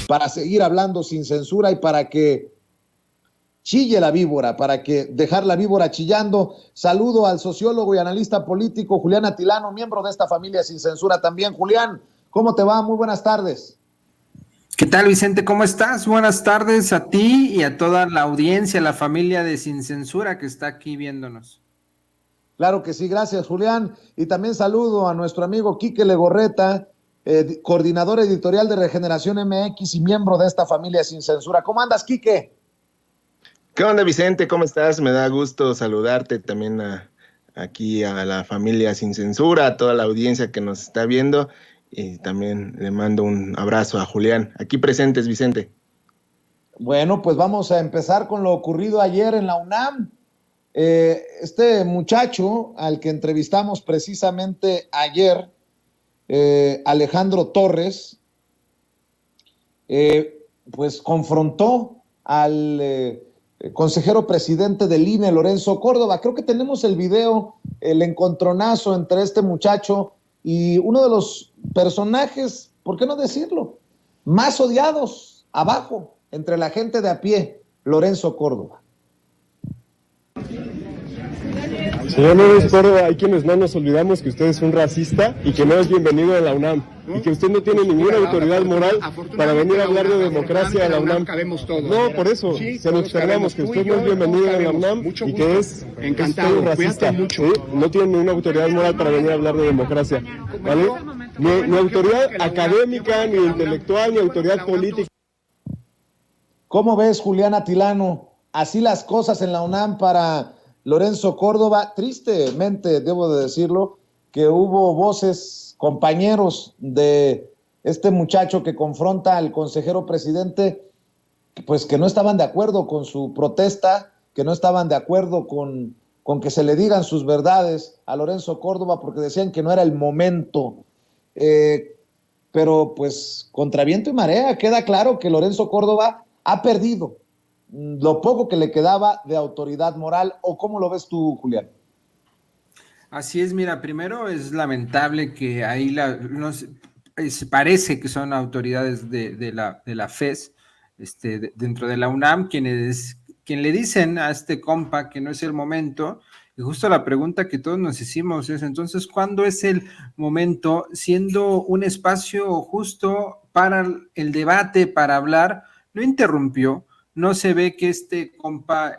para seguir hablando sin censura y para que chille la víbora, para que dejar la víbora chillando. Saludo al sociólogo y analista político Julián Atilano, miembro de esta familia sin censura también. Julián, ¿cómo te va? Muy buenas tardes. ¿Qué tal, Vicente? ¿Cómo estás? Buenas tardes a ti y a toda la audiencia, la familia de Sin Censura que está aquí viéndonos. Claro que sí, gracias, Julián. Y también saludo a nuestro amigo Quique Legorreta, coordinador editorial de Regeneración MX y miembro de esta familia sin censura. ¿Cómo andas, Quique? ¿Qué onda, Vicente? ¿Cómo estás? Me da gusto saludarte también aquí a la familia sin censura, a toda la audiencia que nos está viendo. Y también le mando un abrazo a Julián. Aquí presentes, Vicente. Bueno, pues vamos a empezar con lo ocurrido ayer en la UNAM. Este muchacho al que entrevistamos precisamente ayer, Alejandro Torres, pues confrontó al consejero presidente del INE, Lorenzo Córdoba. Creo que tenemos el video, el encontronazo entre este muchacho y uno de los personajes, ¿por qué no decirlo?, más odiados abajo, entre la gente de a pie, Lorenzo Córdoba. Señor Lorenzo Córdoba, hay quienes no nos olvidamos que usted es un racista y que no es bienvenido a la UNAM y que usted no tiene ninguna autoridad moral para venir a hablar de democracia a la UNAM. No, por eso, se lo externamos que usted no es bienvenido a la UNAM y que es un racista. ¿Sí? No tiene ninguna autoridad moral para venir a hablar de democracia. ¿Vale? Ni autoridad académica, ni intelectual, ni autoridad política. ¿Cómo ves, Julián Atilano? Así las cosas en la UNAM para Lorenzo Córdoba. Tristemente, debo de decirlo, que hubo voces, compañeros de este muchacho que confronta al consejero presidente, pues que no estaban de acuerdo con su protesta, que no estaban de acuerdo con que se le digan sus verdades a Lorenzo Córdoba, porque decían que no era el momento. Pero pues contra viento y marea queda claro que Lorenzo Córdoba ha perdido lo poco que le quedaba de autoridad moral. ¿O cómo lo ves tú, Julián? Así es, mira, primero es lamentable que ahí parece que son autoridades de la FES, dentro de la UNAM, quien le dicen a este compa que no es el momento. Y justo la pregunta que todos nos hicimos es, entonces, ¿cuándo es el momento? Siendo un espacio justo para el debate, para hablar, no interrumpió. No se ve que este compa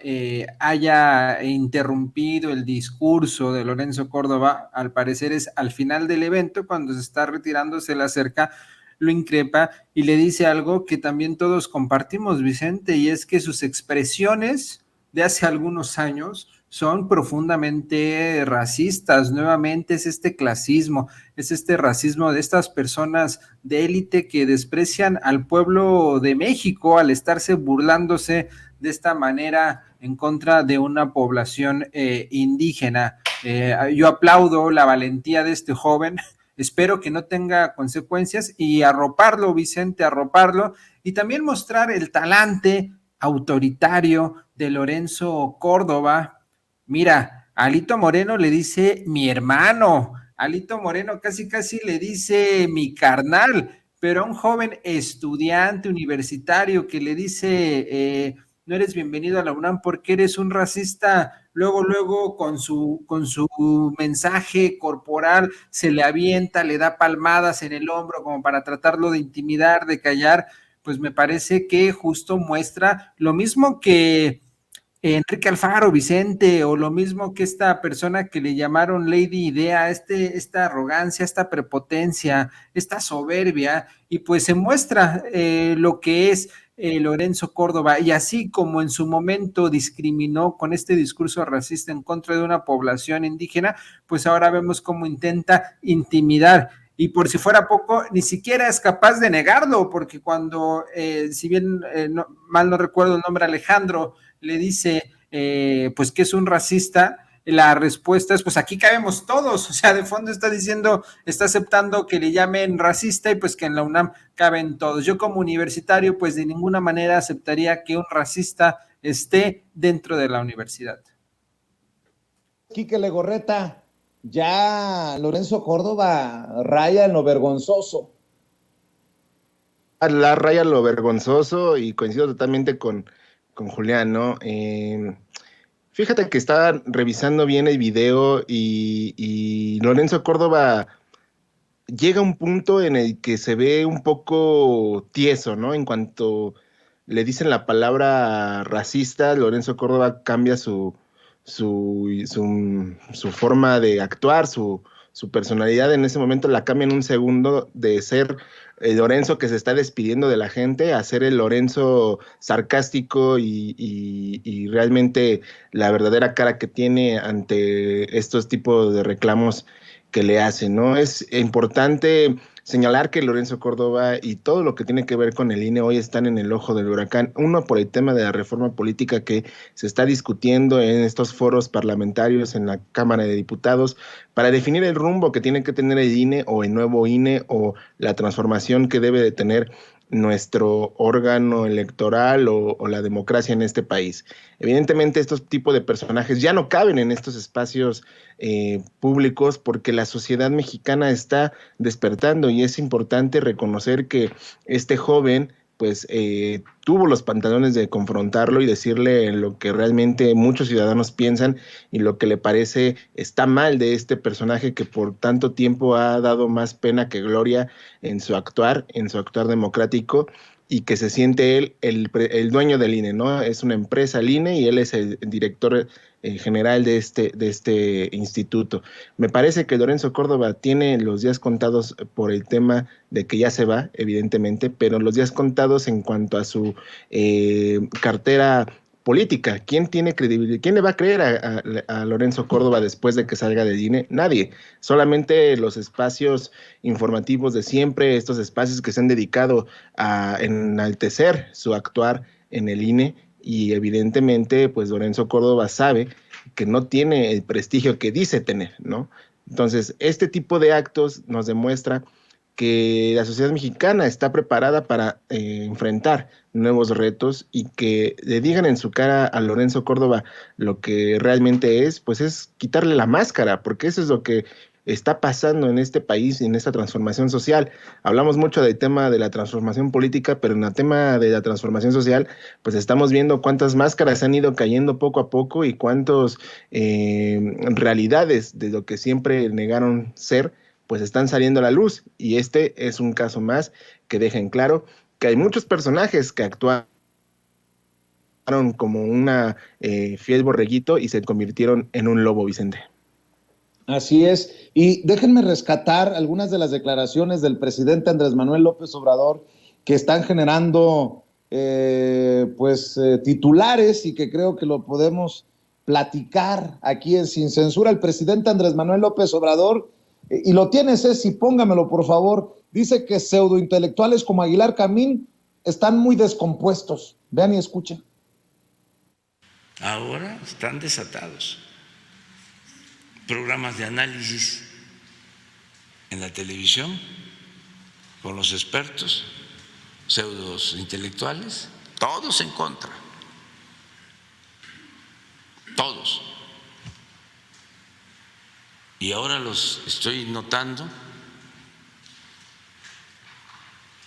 haya interrumpido el discurso de Lorenzo Córdoba. Al parecer es al final del evento, cuando se está retirando, se le acerca, lo increpa y le dice algo que también todos compartimos, Vicente, y es que sus expresiones de hace algunos años son profundamente racistas. Nuevamente es este clasismo, es este racismo de estas personas de élite que desprecian al pueblo de México al estarse burlándose de esta manera en contra de una población indígena. Yo aplaudo la valentía de este joven, espero que no tenga consecuencias y arroparlo, Vicente, arroparlo, y también mostrar el talante autoritario de Lorenzo Córdoba. Mira, Alito Moreno le dice mi hermano, Alito Moreno casi le dice mi carnal, pero a un joven estudiante universitario que le dice no eres bienvenido a la UNAM porque eres un racista, luego con su mensaje corporal se le avienta, le da palmadas en el hombro como para tratarlo de intimidar, de callar. Pues me parece que justo muestra lo mismo que Enrique Alfaro, Vicente, o lo mismo que esta persona que le llamaron Lady Idea, esta arrogancia, esta prepotencia, esta soberbia, y pues se muestra lo que es Lorenzo Córdoba, y así como en su momento discriminó con este discurso racista en contra de una población indígena, pues ahora vemos cómo intenta intimidar. Y por si fuera poco, ni siquiera es capaz de negarlo, porque cuando, si bien mal no recuerdo el nombre, Alejandro, le dice pues que es un racista, la respuesta es pues aquí cabemos todos, o sea, de fondo está diciendo, está aceptando que le llamen racista y pues que en la UNAM caben todos. Yo como universitario pues de ninguna manera aceptaría que un racista esté dentro de la universidad. Quique Legorreta, ya Lorenzo Córdoba raya en lo vergonzoso. la raya lo vergonzoso y coincido totalmente con Julián, ¿no? Fíjate que estaba revisando bien el video y Lorenzo Córdoba llega a un punto en el que se ve un poco tieso, ¿no? En cuanto le dicen la palabra racista, Lorenzo Córdoba cambia su forma de actuar, su personalidad en ese momento la cambia en un segundo de ser el Lorenzo que se está despidiendo de la gente a ser el Lorenzo sarcástico y realmente la verdadera cara que tiene ante estos tipos de reclamos que le hacen, ¿no? Es importante señalar que Lorenzo Córdoba y todo lo que tiene que ver con el INE hoy están en el ojo del huracán. Uno, por el tema de la reforma política que se está discutiendo en estos foros parlamentarios en la Cámara de Diputados para definir el rumbo que tiene que tener el INE o el nuevo INE o la transformación que debe de tener nuestro órgano electoral o la democracia en este país. Evidentemente estos tipos de personajes ya no caben en estos espacios públicos porque la sociedad mexicana está despertando y es importante reconocer que este joven pues tuvo los pantalones de confrontarlo y decirle lo que realmente muchos ciudadanos piensan y lo que le parece está mal de este personaje que por tanto tiempo ha dado más pena que gloria en su actuar democrático y que se siente él el dueño del INE, ¿no? Es una empresa el INE y él es el director general de este instituto. Me parece que Lorenzo Córdoba tiene los días contados por el tema de que ya se va, evidentemente, pero los días contados en cuanto a su cartera política. ¿Quién tiene credibilidad? ¿Quién le va a creer a Lorenzo Córdoba después de que salga del INE? Nadie. Solamente los espacios informativos de siempre, estos espacios que se han dedicado a enaltecer su actuar en el INE y evidentemente pues Lorenzo Córdoba sabe que no tiene el prestigio que dice tener, ¿no? Entonces, este tipo de actos nos demuestra que la sociedad mexicana está preparada para enfrentar nuevos retos y que le digan en su cara a Lorenzo Córdoba lo que realmente es, pues es quitarle la máscara, porque eso es lo que está pasando en este país, en esta transformación social. Hablamos mucho del tema de la transformación política, pero en el tema de la transformación social, pues estamos viendo cuántas máscaras han ido cayendo poco a poco y cuántas realidades de lo que siempre negaron ser, pues están saliendo a la luz. Y este es un caso más que deja en claro que hay muchos personajes que actuaron como una fiel borreguito y se convirtieron en un lobo, Vicente. Así es. Y déjenme rescatar algunas de las declaraciones del presidente Andrés Manuel López Obrador que están generando titulares y que creo que lo podemos platicar aquí en Sin Censura. El presidente Andrés Manuel López Obrador, y lo tienes, Ceci, póngamelo por favor, dice que pseudointelectuales como Aguilar Camín están muy descompuestos. Vean y escuchen. Ahora están desatados. Programas de análisis en la televisión con los expertos, pseudos intelectuales, todos en contra, todos. Y ahora los estoy notando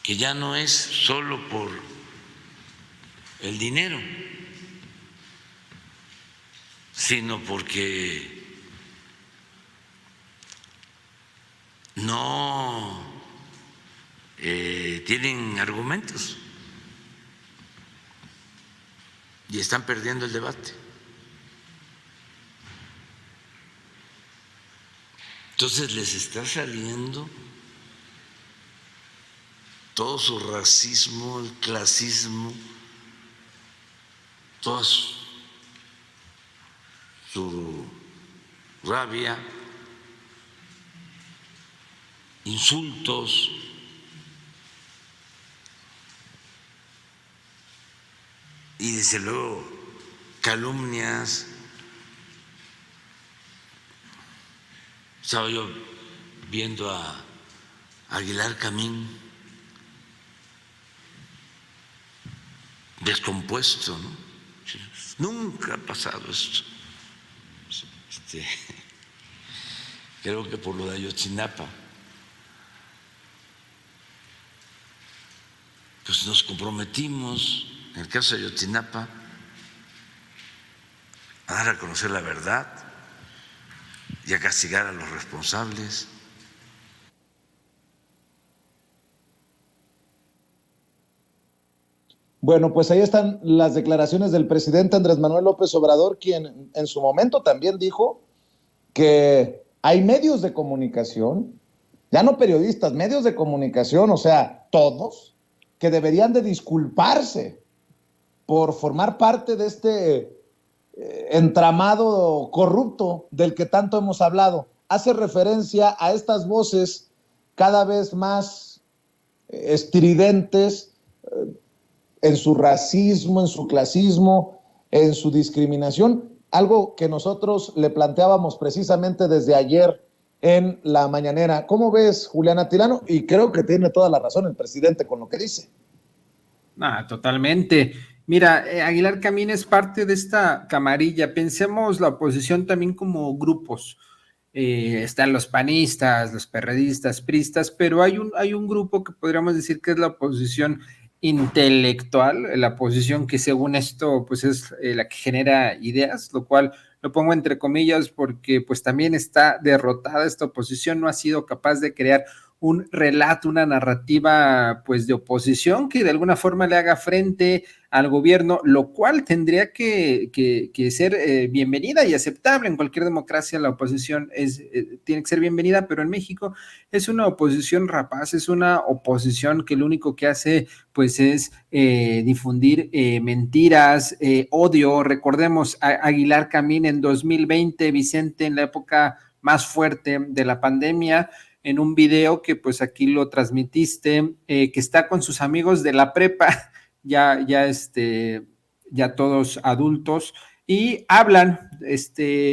que ya no es solo por el dinero, sino porque no tienen argumentos y están perdiendo el debate. Entonces les está saliendo todo su racismo, el clasismo, toda su rabia, insultos, y desde luego calumnias. Estaba yo viendo a Aguilar Camín descompuesto, ¿no? Nunca ha pasado esto. Creo que por lo de Ayotzinapa. pues nos comprometimos, en el caso de Ayotzinapa, a dar a conocer la verdad y a castigar a los responsables. Bueno, pues ahí están las declaraciones del presidente Andrés Manuel López Obrador, quien en su momento también dijo que hay medios de comunicación, ya no periodistas, medios de comunicación, o sea, todos, que deberían de disculparse por formar parte de este entramado corrupto del que tanto hemos hablado. Hace referencia a estas voces cada vez más estridentes en su racismo, en su clasismo, en su discriminación, algo que nosotros le planteábamos precisamente desde ayer en la mañanera. ¿Cómo ves, Juliana Tilano? Y creo que tiene toda la razón el presidente con lo que dice. Totalmente. Mira, Aguilar Camín es parte de esta camarilla. Pensemos la oposición también como grupos. Están los panistas, los perredistas, priistas, pero hay un grupo que podríamos decir que es la oposición intelectual, la oposición que según esto pues es la que genera ideas, lo cual lo pongo entre comillas porque pues también está derrotada esta oposición, no ha sido capaz de crear un relato, una narrativa pues de oposición que de alguna forma le haga frente al gobierno, lo cual tendría que ser bienvenida y aceptable. En cualquier democracia la oposición tiene que ser bienvenida, pero en México es una oposición rapaz, es una oposición que lo único que hace pues es difundir mentiras, odio. Recordemos a Aguilar Camín en 2020, Vicente, en la época más fuerte de la pandemia, en un video que pues aquí lo transmitiste, que está con sus amigos de la prepa, ya todos adultos, y hablan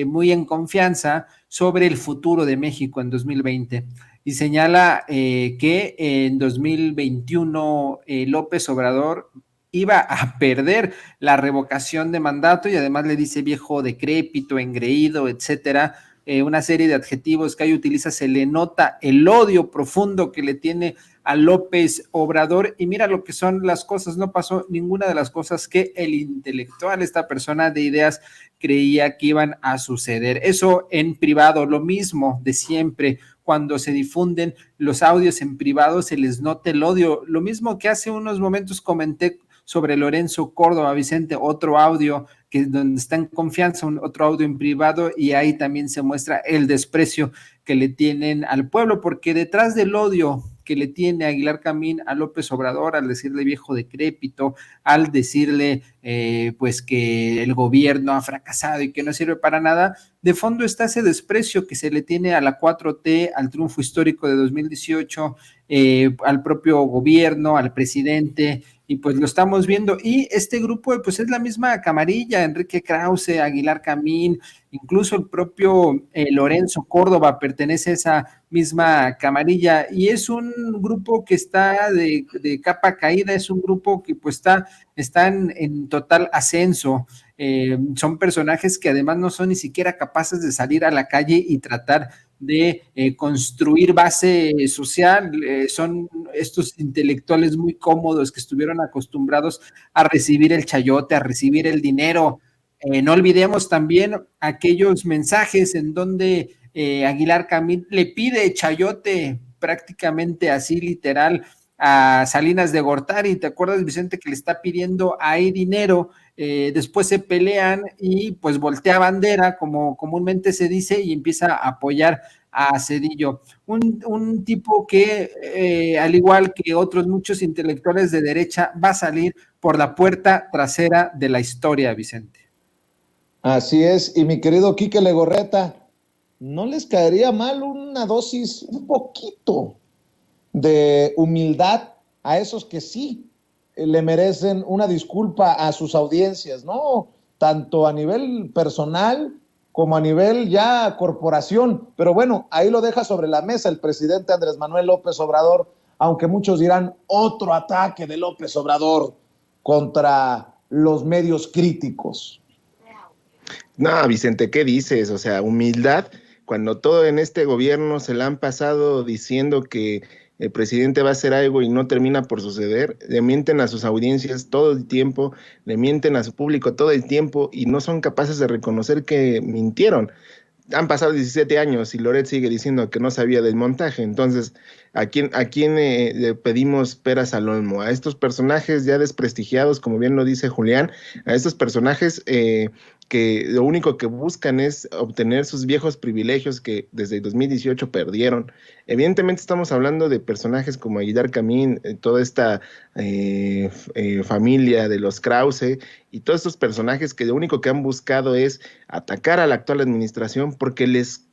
muy en confianza sobre el futuro de México en 2020. Y señala que en 2021 López Obrador iba a perder la revocación de mandato y además le dice viejo decrépito, engreído, etcétera. Una serie de adjetivos que ahí utiliza, se le nota el odio profundo que le tiene a López Obrador, y mira lo que son las cosas, no pasó ninguna de las cosas que el intelectual, esta persona de ideas, creía que iban a suceder. Eso en privado, lo mismo de siempre, cuando se difunden los audios en privado se les nota el odio, lo mismo que hace unos momentos comenté sobre Lorenzo Córdoba, Vicente, otro audio que donde está en confianza, otro audio en privado, y ahí también se muestra el desprecio que le tienen al pueblo, porque detrás del odio que le tiene Aguilar Camín a López Obrador, al decirle viejo decrépito, al decirle pues que el gobierno ha fracasado y que no sirve para nada, de fondo está ese desprecio que se le tiene a la 4T, al triunfo histórico de 2018, al propio gobierno, al presidente, y pues lo estamos viendo. Y este grupo pues es la misma camarilla, Enrique Krause, Aguilar Camín, incluso el propio Lorenzo Córdoba pertenece a esa misma camarilla, y es un grupo que está de capa caída, es un grupo que pues están en total ascenso. Son personajes que además no son ni siquiera capaces de salir a la calle y tratar de construir base social. Son estos intelectuales muy cómodos que estuvieron acostumbrados a recibir el chayote, a recibir el dinero. No olvidemos también aquellos mensajes en donde Aguilar Camín le pide chayote prácticamente así literal a Salinas de Gortari. ¿Te acuerdas, Vicente, que le está pidiendo ahí dinero? Después se pelean y pues voltea bandera, como comúnmente se dice, y empieza a apoyar a Zedillo. Un tipo que, al igual que otros muchos intelectuales de derecha, va a salir por la puerta trasera de la historia, Vicente. Así es, y mi querido Quique Legorreta, ¿no les caería mal una dosis, un poquito de humildad a esos que sí le merecen una disculpa a sus audiencias, ¿no? Tanto a nivel personal como a nivel ya corporación. Pero bueno, ahí lo deja sobre la mesa el presidente Andrés Manuel López Obrador, aunque muchos dirán otro ataque de López Obrador contra los medios críticos. No, Vicente, ¿qué dices? O sea, humildad, cuando todo en este gobierno se le han pasado diciendo que el presidente va a hacer algo y no termina por suceder, le mienten a sus audiencias todo el tiempo, le mienten a su público todo el tiempo y no son capaces de reconocer que mintieron. Han pasado 17 años y Loret sigue diciendo que no sabía del montaje. Entonces, ¿a quién le pedimos peras al olmo? A estos personajes ya desprestigiados, como bien lo dice Julián, a estos personajes que lo único que buscan es obtener sus viejos privilegios que desde el 2018 perdieron. Evidentemente estamos hablando de personajes como Aguilar Camín, toda esta familia de los Krause y todos estos personajes que lo único que han buscado es atacar a la actual administración porque les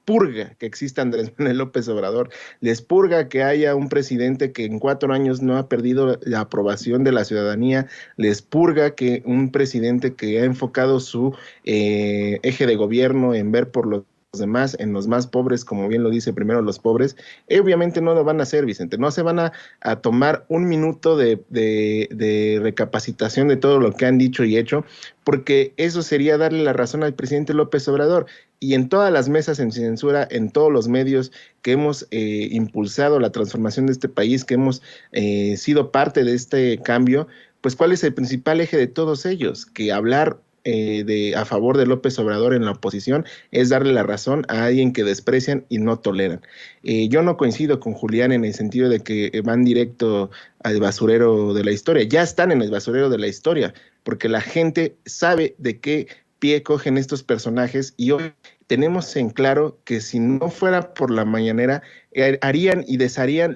purga que exista Andrés Manuel López Obrador, les purga que haya un presidente que en 4 años no ha perdido la aprobación de la ciudadanía, les purga que un presidente que ha enfocado su eje de gobierno en ver por los demás, en los más pobres, como bien lo dice primero los pobres, obviamente no lo van a hacer, Vicente, no se van a tomar un minuto de recapacitación de todo lo que han dicho y hecho, porque eso sería darle la razón al presidente López Obrador. Y en todas las mesas en censura, en todos los medios que hemos impulsado la transformación de este país, que hemos sido parte de este cambio, pues ¿cuál es el principal eje de todos ellos? Que hablar a favor de López Obrador en la oposición es darle la razón a alguien que desprecian y no toleran. Yo no coincido con Julián en el sentido de que van directo al basurero de la historia. Ya están en el basurero de la historia, porque la gente sabe de qué pie cogen estos personajes y hoy tenemos en claro que si no fuera por la mañanera, harían y desharían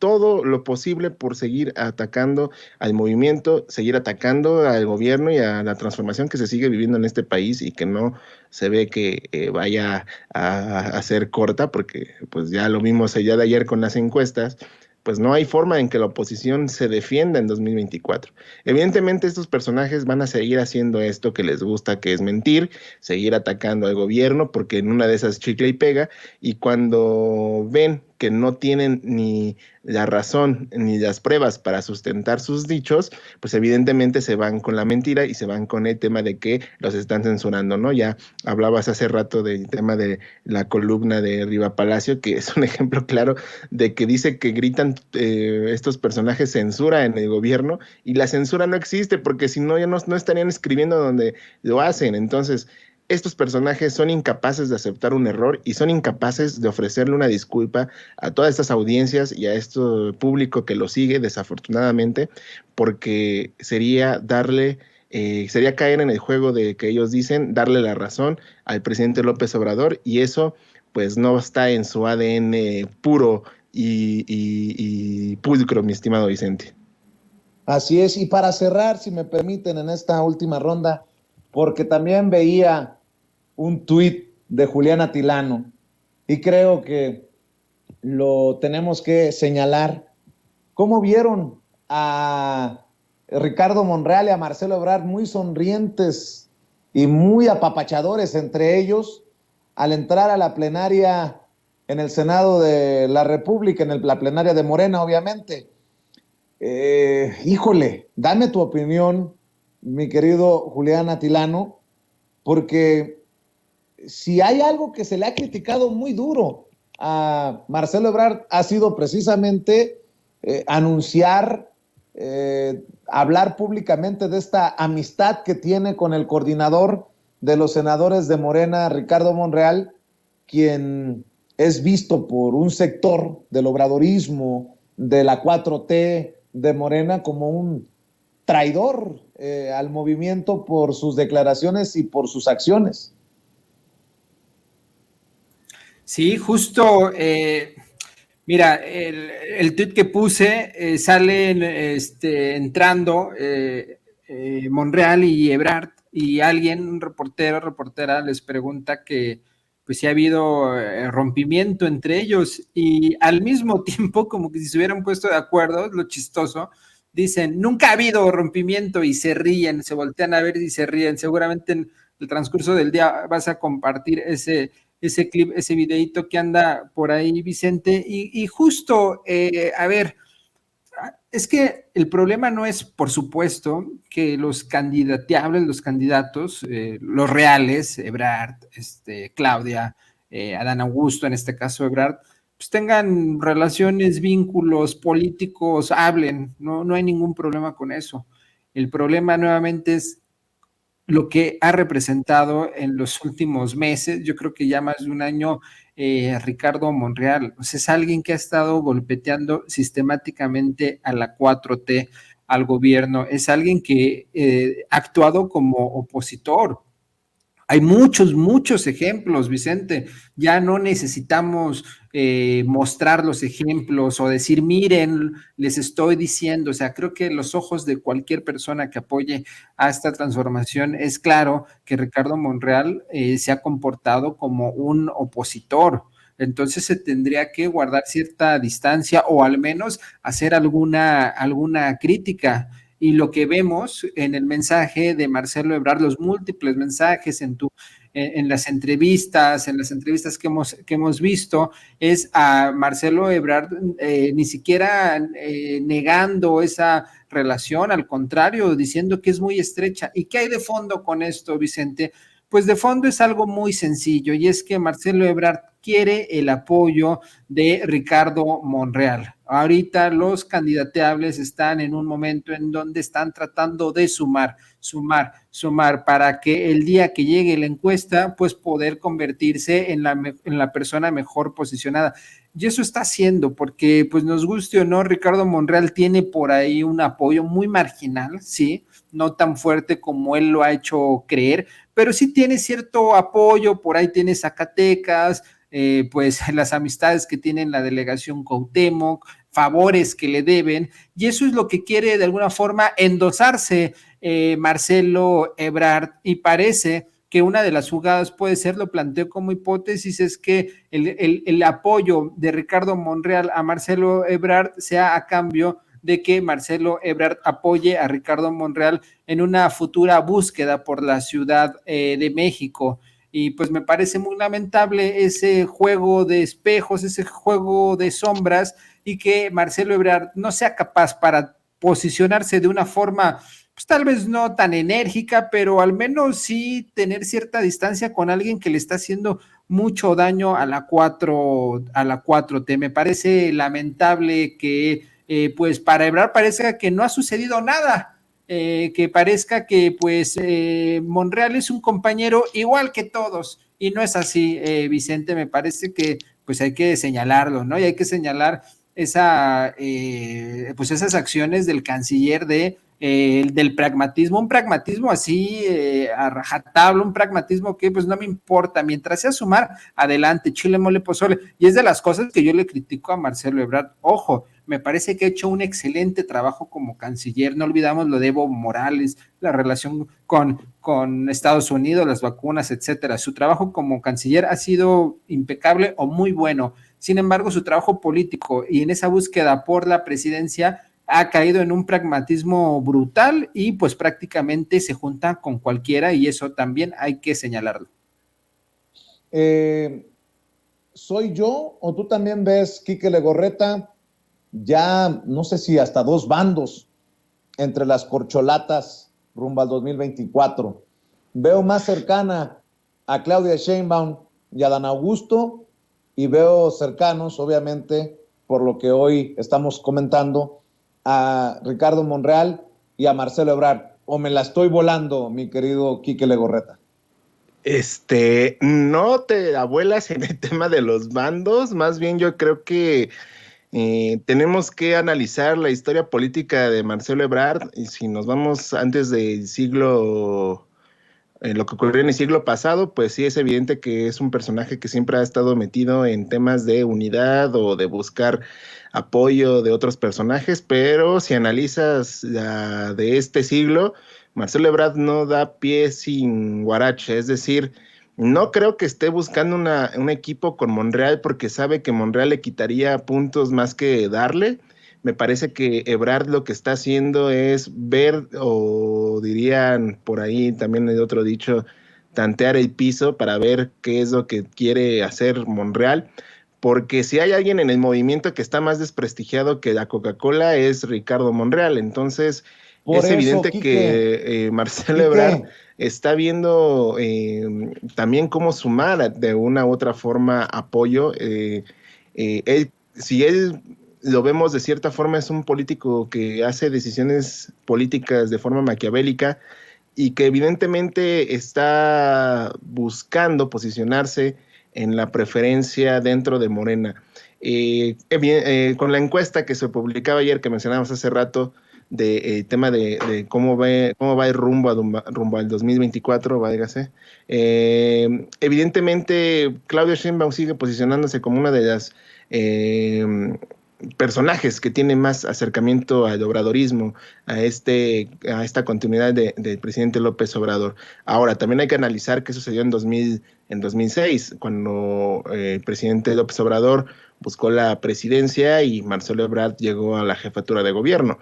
todo lo posible por seguir atacando al movimiento, seguir atacando al gobierno y a la transformación que se sigue viviendo en este país y que no se ve que vaya a ser corta, porque pues ya lo vimos el día de ayer con las encuestas, pues no hay forma en que la oposición se defienda en 2024. Evidentemente estos personajes van a seguir haciendo esto que les gusta, que es mentir, seguir atacando al gobierno, porque en una de esas chicle y pega, y cuando ven que no tienen ni la razón ni las pruebas para sustentar sus dichos, pues evidentemente se van con la mentira y se van con el tema de que los están censurando, ¿no? Ya hablabas hace rato del tema de la columna de Riva Palacio, que es un ejemplo claro de que dice que gritan estos personajes censura en el gobierno, y la censura no existe, porque si no ya no estarían escribiendo donde lo hacen. Entonces, estos personajes son incapaces de aceptar un error y son incapaces de ofrecerle una disculpa a todas estas audiencias y a este público que lo sigue, desafortunadamente, porque sería sería caer en el juego de que ellos dicen, darle la razón al presidente López Obrador, y eso pues no está en su ADN puro y pulcro, mi estimado Vicente. Así es, y para cerrar, si me permiten, en esta última ronda, porque también veía un tuit de Julián Atilano y creo que lo tenemos que señalar. ¿Cómo vieron a Ricardo Monreal y a Marcelo Ebrard muy sonrientes y muy apapachadores entre ellos al entrar a la plenaria en el Senado de la República, en la plenaria de Morena, obviamente? Híjole, dame tu opinión, mi querido Julián Atilano, porque si hay algo que se le ha criticado muy duro a Marcelo Ebrard ha sido precisamente anunciar, hablar públicamente de esta amistad que tiene con el coordinador de los senadores de Morena, Ricardo Monreal, quien es visto por un sector del obradorismo, de la 4T de Morena, como un traidor al movimiento por sus declaraciones y por sus acciones. Sí, justo, mira, el tuit que puse salen entrando Monreal y Ebrard, y alguien, un reportera, les pregunta que pues si ha habido rompimiento entre ellos, y al mismo tiempo, como que si se hubieran puesto de acuerdo, lo chistoso, dicen, nunca ha habido rompimiento, y se ríen, se voltean a ver y se ríen. Seguramente en el transcurso del día vas a compartir ese clip, ese videíto que anda por ahí, Vicente, y justo, a ver, es que el problema no es, por supuesto, que los candidateables, los candidatos, los reales, Ebrard, Claudia, Adán Augusto, en este caso Ebrard, pues tengan relaciones, vínculos políticos, hablen, no hay ningún problema con eso. El problema nuevamente es lo que ha representado en los últimos meses, yo creo que ya más de un año, Ricardo Monreal. O sea, es alguien que ha estado golpeteando sistemáticamente a la 4T, al gobierno, es alguien que ha actuado como opositor. Hay muchos ejemplos, Vicente. Ya no necesitamos mostrar los ejemplos o decir, miren, les estoy diciendo. O sea, creo que los ojos de cualquier persona que apoye a esta transformación es claro que Ricardo Monreal se ha comportado como un opositor. Entonces se tendría que guardar cierta distancia o al menos hacer alguna crítica. Y lo que vemos en el mensaje de Marcelo Ebrard, los múltiples mensajes en las entrevistas que hemos visto, es a Marcelo Ebrard ni siquiera negando esa relación, al contrario, diciendo que es muy estrecha. ¿Y qué hay de fondo con esto, Vicente? Pues de fondo es algo muy sencillo, y es que Marcelo Ebrard quiere el apoyo de Ricardo Monreal. Ahorita los candidateables están en un momento en donde están tratando de sumar para que el día que llegue la encuesta, pues poder convertirse en la persona mejor posicionada. Y eso está haciendo, porque pues nos guste o no, Ricardo Monreal tiene por ahí un apoyo muy marginal, sí, no tan fuerte como él lo ha hecho creer, pero sí tiene cierto apoyo, por ahí tiene Zacatecas, pues las amistades que tiene en la delegación Cuauhtémoc, favores que le deben, y eso es lo que quiere de alguna forma endosarse Marcelo Ebrard, y parece que una de las jugadas puede ser, lo planteo como hipótesis, es que el apoyo de Ricardo Monreal a Marcelo Ebrard sea a cambio de que Marcelo Ebrard apoye a Ricardo Monreal en una futura búsqueda por la Ciudad de México. Y pues me parece muy lamentable ese juego de espejos, ese juego de sombras, y que Marcelo Ebrard no sea capaz para posicionarse de una forma, pues tal vez no tan enérgica, pero al menos sí tener cierta distancia con alguien que le está haciendo mucho daño a la 4T. Me parece lamentable que pues para Ebrard parece que no ha sucedido nada. Que parezca que pues Monreal es un compañero igual que todos, y no es así, Vicente. Me parece que pues hay que señalarlo, ¿no? Y hay que señalar pues esas acciones del canciller del pragmatismo, un pragmatismo así a rajatabla, un pragmatismo que pues no me importa, mientras sea sumar, adelante, chile, mole, pozole. Y es de las cosas que yo le critico a Marcelo Ebrard. Ojo, me parece que ha hecho un excelente trabajo como canciller. No olvidamos lo de Evo Morales, la relación con Estados Unidos, las vacunas, etcétera. Su trabajo como canciller ha sido impecable o muy bueno. Sin embargo, su trabajo político y en esa búsqueda por la presidencia ha caído en un pragmatismo brutal, y pues prácticamente se junta con cualquiera, y eso también hay que señalarlo. ¿Soy yo o tú también ves, Quique Legorreta, ya no sé si hasta dos bandos entre las corcholatas rumbo al 2024? Veo más cercana a Claudia Sheinbaum y a Dan Augusto, y veo cercanos, obviamente, por lo que hoy estamos comentando, a Ricardo Monreal y a Marcelo Ebrard. ¿O me la estoy volando, mi querido Quique Legorreta? No te abuelas en el tema de los bandos, más bien yo creo que tenemos que analizar la historia política de Marcelo Ebrard, y si nos vamos antes del siglo, lo que ocurrió en el siglo pasado, pues sí es evidente que es un personaje que siempre ha estado metido en temas de unidad o de buscar apoyo de otros personajes, pero si analizas de este siglo, Marcelo Ebrard no da pie sin guarache, es decir, no creo que esté buscando un equipo con Monreal porque sabe que Monreal le quitaría puntos más que darle. Me parece que Ebrard lo que está haciendo es ver, o dirían por ahí también de otro dicho, tantear el piso para ver qué es lo que quiere hacer Monreal, porque si hay alguien en el movimiento que está más desprestigiado que la Coca-Cola es Ricardo Monreal. Entonces Por es eso, evidente Quique, que Marcelo Ebrard está viendo también cómo sumar de una u otra forma apoyo. Si él lo vemos de cierta forma, es un político que hace decisiones políticas de forma maquiavélica y que evidentemente está buscando posicionarse en la preferencia dentro de Morena. Con la encuesta que se publicaba ayer, que mencionábamos hace rato, de tema de cómo va el rumbo al 2024, váyase. Evidentemente, Claudia Sheinbaum sigue posicionándose como una de las personajes que tiene más acercamiento al obradorismo, a esta continuidad del presidente López Obrador. Ahora, también hay que analizar qué sucedió en 2006, cuando el presidente López Obrador buscó la presidencia y Marcelo Ebrard llegó a la jefatura de gobierno.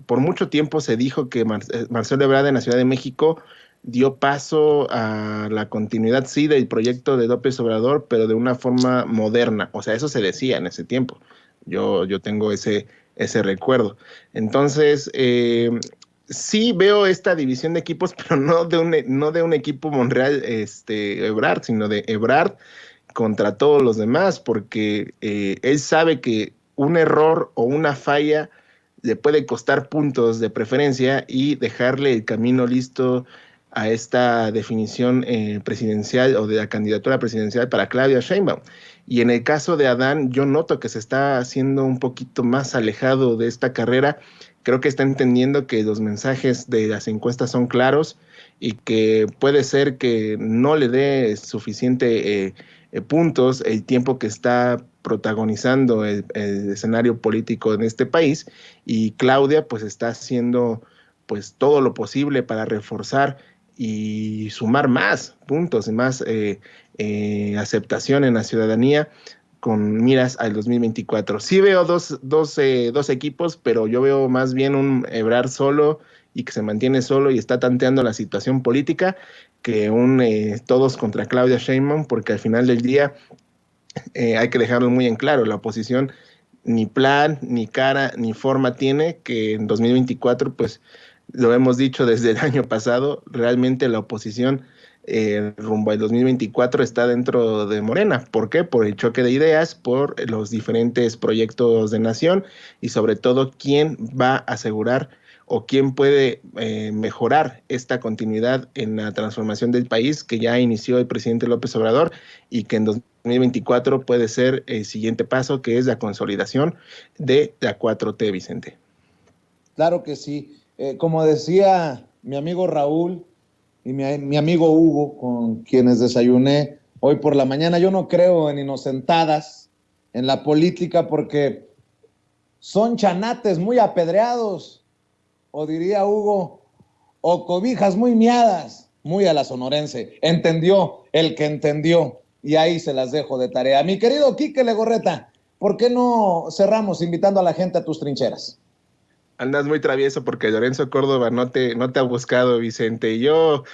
Por mucho tiempo se dijo que Marcelo Ebrard en la Ciudad de México dio paso a la continuidad, sí, del proyecto de López Obrador, pero de una forma moderna. O sea, eso se decía en ese tiempo. Yo tengo ese recuerdo. Entonces, sí veo esta división de equipos, pero no de un equipo Monreal Ebrard, sino de Ebrard contra todos los demás, porque él sabe que un error o una falla le puede costar puntos de preferencia y dejarle el camino listo a esta definición presidencial o de la candidatura presidencial para Claudia Sheinbaum. Y en el caso de Adán, yo noto que se está haciendo un poquito más alejado de esta carrera. Creo que está entendiendo que los mensajes de las encuestas son claros y que puede ser que no le dé suficiente puntos el tiempo que está protagonizando el escenario político en este país, y Claudia pues está haciendo pues todo lo posible para reforzar y sumar más puntos y más aceptación en la ciudadanía con miras al 2024. Sí veo dos equipos, pero yo veo más bien un Ebrard solo y que se mantiene solo y está tanteando la situación política, que todos contra Claudia Sheinbaum, porque al final del día hay que dejarlo muy en claro, la oposición ni plan, ni cara, ni forma tiene, que en 2024, pues lo hemos dicho desde el año pasado, realmente la oposición rumbo al 2024 está dentro de Morena. ¿Por qué? Por el choque de ideas, por los diferentes proyectos de nación y sobre todo quién va a asegurar o quién puede mejorar esta continuidad en la transformación del país que ya inició el presidente López Obrador y que en 2024 puede ser el siguiente paso, que es la consolidación de la 4T, Vicente. Claro que sí. Como decía mi amigo Raúl y mi amigo Hugo, con quienes desayuné hoy por la mañana, yo no creo en inocentadas en la política porque son chanates muy apedreados, o diría Hugo, o cobijas muy miadas, muy a la sonorense. Entendió el que entendió, y ahí se las dejo de tarea. Mi querido Quique Legorreta, ¿por qué no cerramos invitando a la gente a tus trincheras? Andas muy travieso porque Lorenzo Córdoba no te ha buscado, Vicente. Yo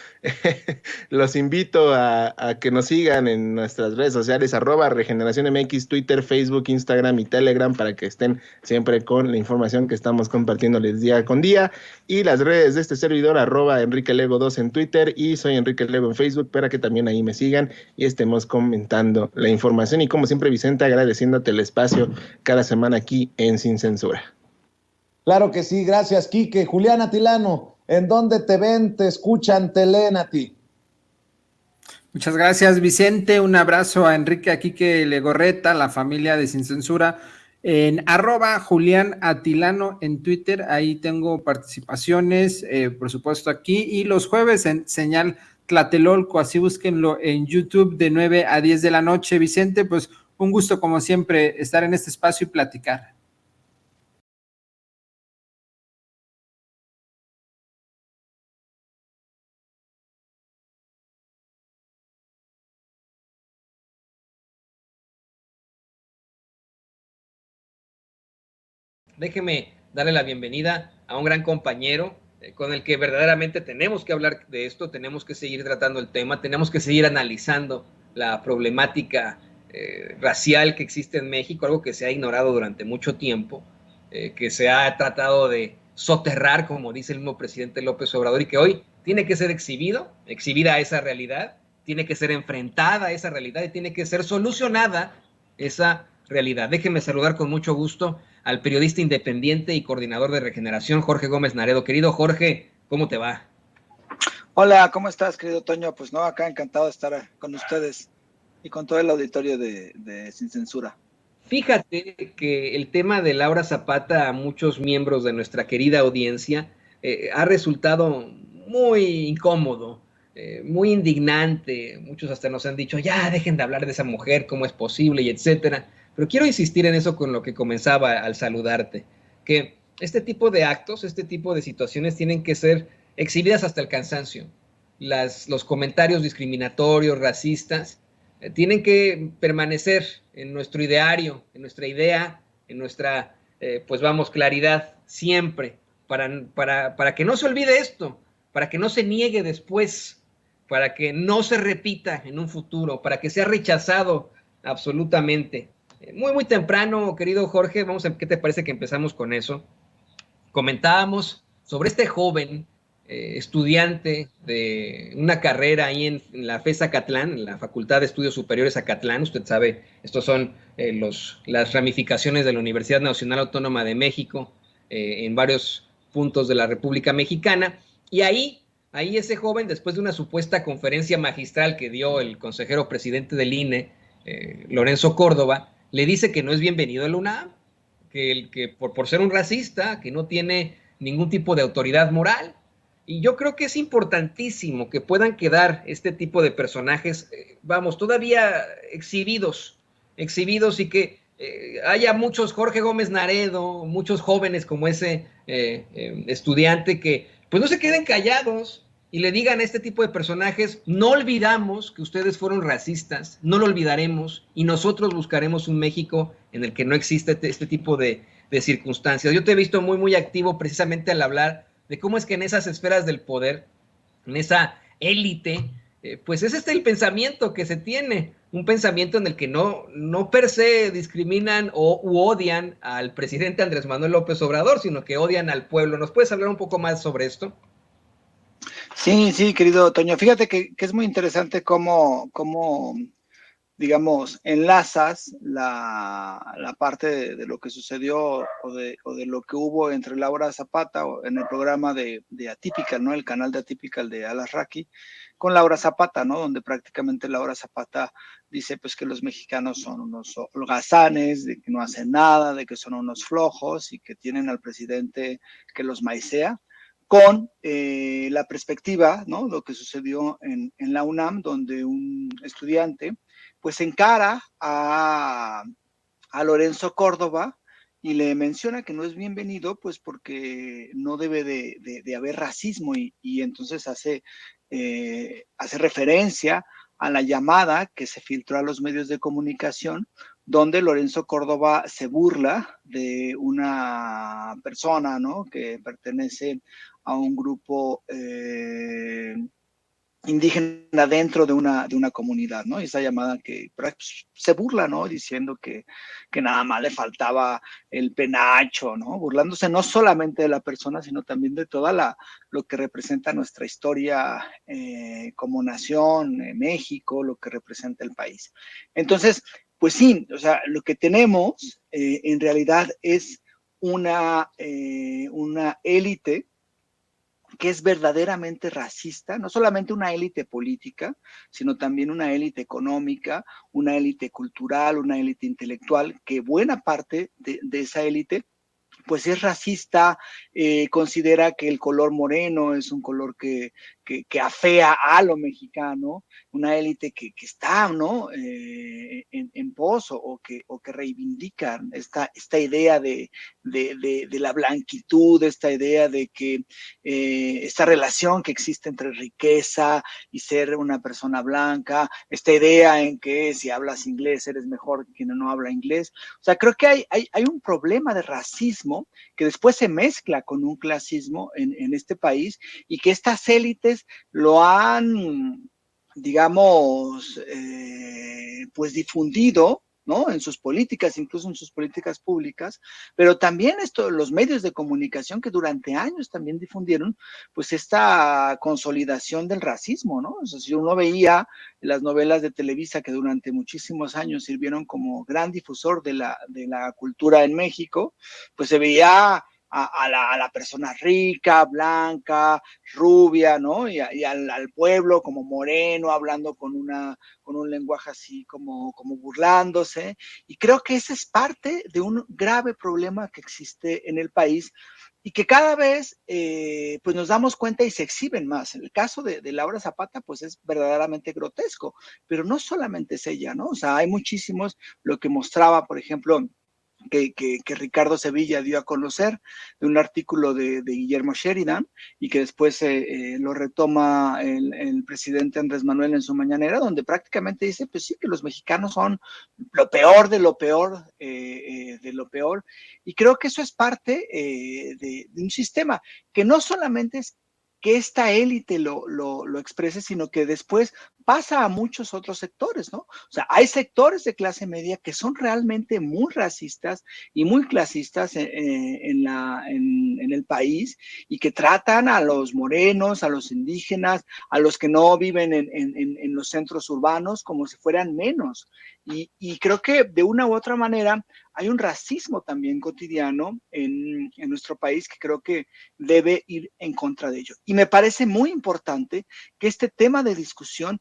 los invito a que nos sigan en nuestras redes sociales, @RegeneraciónMX, Twitter, Facebook, Instagram y Telegram, para que estén siempre con la información que estamos compartiéndoles día con día. Y las redes de este servidor, @EnriqueLego2 en Twitter y soy Enrique Lego en Facebook, para que también ahí me sigan y estemos comentando la información. Y como siempre, Vicente, agradeciéndote el espacio cada semana aquí en Sin Censura. Claro que sí, gracias, Quique. Julián Atilano, ¿en dónde te ven, te escuchan, te leen a ti? Muchas gracias, Vicente. Un abrazo a Enrique, a Quique Legorreta, la familia de Sin Censura, en @Julián Atilano en Twitter. Ahí tengo participaciones, por supuesto, aquí, y los jueves en Señal Tlatelolco, así búsquenlo en YouTube de 9 a 10 de la noche. Vicente, pues un gusto como siempre estar en este espacio y platicar. Déjeme darle la bienvenida a un gran compañero con el que verdaderamente tenemos que hablar de esto, tenemos que seguir tratando el tema, tenemos que seguir analizando la problemática racial que existe en México, algo que se ha ignorado durante mucho tiempo, que se ha tratado de soterrar, como dice el mismo presidente López Obrador, y que hoy tiene que ser exhibida esa realidad, tiene que ser enfrentada a esa realidad y tiene que ser solucionada esa realidad. Déjeme saludar con mucho gusto al periodista independiente y coordinador de Regeneración, Jorge Gómez Naredo. Querido Jorge, ¿cómo te va? Hola, ¿cómo estás, querido Toño? Pues no, acá encantado de estar con ustedes y con todo el auditorio de Sin Censura. Fíjate que el tema de Laura Zapata a muchos miembros de nuestra querida audiencia ha resultado muy incómodo, muy indignante. Muchos hasta nos han dicho, ya dejen de hablar de esa mujer, cómo es posible, y etcétera. Pero quiero insistir en eso con lo que comenzaba al saludarte, que este tipo de actos, este tipo de situaciones tienen que ser exhibidas hasta el cansancio. Los comentarios discriminatorios, racistas, tienen que permanecer en nuestro ideario, en nuestra idea, en nuestra, pues vamos, claridad siempre, para que no se olvide esto, para que no se niegue después, para que no se repita en un futuro, para que sea rechazado absolutamente. Muy, muy temprano, querido Jorge, vamos a, ¿qué te parece que empezamos con eso? Comentábamos sobre este joven estudiante de una carrera ahí en la FES Acatlán, en la Facultad de Estudios Superiores Acatlán. Usted sabe, estos son las ramificaciones de la Universidad Nacional Autónoma de México en varios puntos de la República Mexicana. Y ahí ese joven, después de una supuesta conferencia magistral que dio el consejero presidente del INE, Lorenzo Córdoba, le dice que no es bienvenido a la UNAM, que por ser un racista, que no tiene ningún tipo de autoridad moral. Y yo creo que es importantísimo que puedan quedar este tipo de personajes, vamos, todavía exhibidos y que haya muchos Jorge Gómez Naredo, muchos jóvenes como ese estudiante que pues no se queden callados y le digan a este tipo de personajes, no olvidamos que ustedes fueron racistas, no lo olvidaremos y nosotros buscaremos un México en el que no existe este tipo de circunstancias. Yo te he visto muy, muy activo precisamente al hablar de cómo es que en esas esferas del poder, en esa élite, pues es el pensamiento que se tiene, un pensamiento en el que no per se discriminan u odian al presidente Andrés Manuel López Obrador, sino que odian al pueblo. ¿Nos puedes hablar un poco más sobre esto? Sí, querido Toño. Fíjate que es muy interesante cómo digamos, enlazas la parte de lo que sucedió o de lo que hubo entre Laura Zapata en el programa de Atypical, ¿no? El canal de Atypical de Alasraqui, con Laura Zapata, ¿no? Donde prácticamente Laura Zapata dice pues que los mexicanos son unos holgazanes, de que no hacen nada, de que son unos flojos y que tienen al presidente que los maicea, con la perspectiva, ¿no? Lo que sucedió en la UNAM, donde un estudiante pues encara a Lorenzo Córdoba y le menciona que no es bienvenido, pues porque no debe de haber racismo y entonces hace referencia a la llamada que se filtró a los medios de comunicación, donde Lorenzo Córdoba se burla de una persona, ¿no? Que pertenece a un grupo indígena dentro de una comunidad, ¿no? Y esa llamada que pues, se burla, ¿no? Diciendo que nada más le faltaba el penacho, ¿no? Burlándose no solamente de la persona, sino también de toda lo que representa nuestra historia como nación, México, lo que representa el país. Entonces, pues sí, o sea, lo que tenemos en realidad es una élite que es verdaderamente racista, no solamente una élite política, sino también una élite económica, una élite cultural, una élite intelectual, que buena parte de esa élite pues es racista, considera que el color moreno es un color que afea a lo mexicano, una élite que está, ¿no? En pos o que reivindica esta idea de la blanquitud, esta idea de que esta relación que existe entre riqueza y ser una persona blanca, esta idea en que si hablas inglés eres mejor que quien no habla inglés. O sea, creo que hay un problema de racismo que después se mezcla con un clasismo en este país y que estas élites lo han, digamos, pues difundido ¿no? En sus políticas, incluso en sus políticas públicas, pero también los medios de comunicación que durante años también difundieron, pues esta consolidación del racismo, ¿no? O sea, si uno veía las novelas de Televisa que durante muchísimos años sirvieron como gran difusor de la cultura en México, pues se veía a la persona rica, blanca, rubia, ¿no? Y al pueblo como moreno, hablando con un lenguaje así como burlándose. Y creo que esa es parte de un grave problema que existe en el país y que cada vez pues nos damos cuenta y se exhiben más. En el caso de Laura Zapata, pues es verdaderamente grotesco, pero no solamente es ella, ¿no? O sea, hay muchísimos, lo que mostraba, por ejemplo, que Ricardo Sevilla dio a conocer de un artículo de Guillermo Sheridan y que después lo retoma el presidente Andrés Manuel en su mañanera, donde prácticamente dice, pues sí, que los mexicanos son lo peor de lo peor de lo peor. Y creo que eso es parte de un sistema que no solamente es que esta élite lo exprese, sino que después pasa a muchos otros sectores, ¿no? O sea, hay sectores de clase media que son realmente muy racistas y muy clasistas en el país y que tratan a los morenos, a los indígenas, a los que no viven en los centros urbanos como si fueran menos. Y creo que de una u otra manera hay un racismo también cotidiano en nuestro país que creo que debe ir en contra de ello. Y me parece muy importante que este tema de discusión,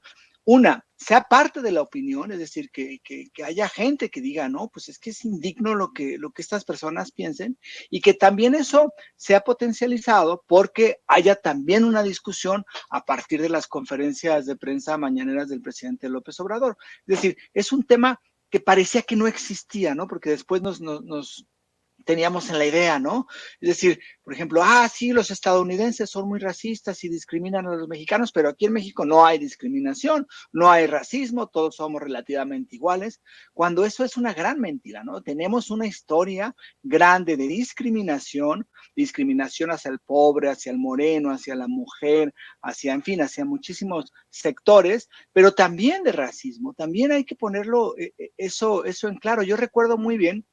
sea parte de la opinión, es decir, que haya gente que diga, no, pues es que es indigno lo que estas personas piensen, y que también eso sea potencializado porque haya también una discusión a partir de las conferencias de prensa mañaneras del presidente López Obrador. Es decir, es un tema que parecía que no existía, ¿no? Porque después nos teníamos en la idea, ¿no? Es decir, por ejemplo, sí, los estadounidenses son muy racistas y discriminan a los mexicanos, pero aquí en México no hay discriminación, no hay racismo, todos somos relativamente iguales, cuando eso es una gran mentira, ¿no? Tenemos una historia grande de discriminación hacia el pobre, hacia el moreno, hacia la mujer, en fin, hacia muchísimos sectores, pero también de racismo, también hay que ponerlo eso en claro. Yo recuerdo muy bien,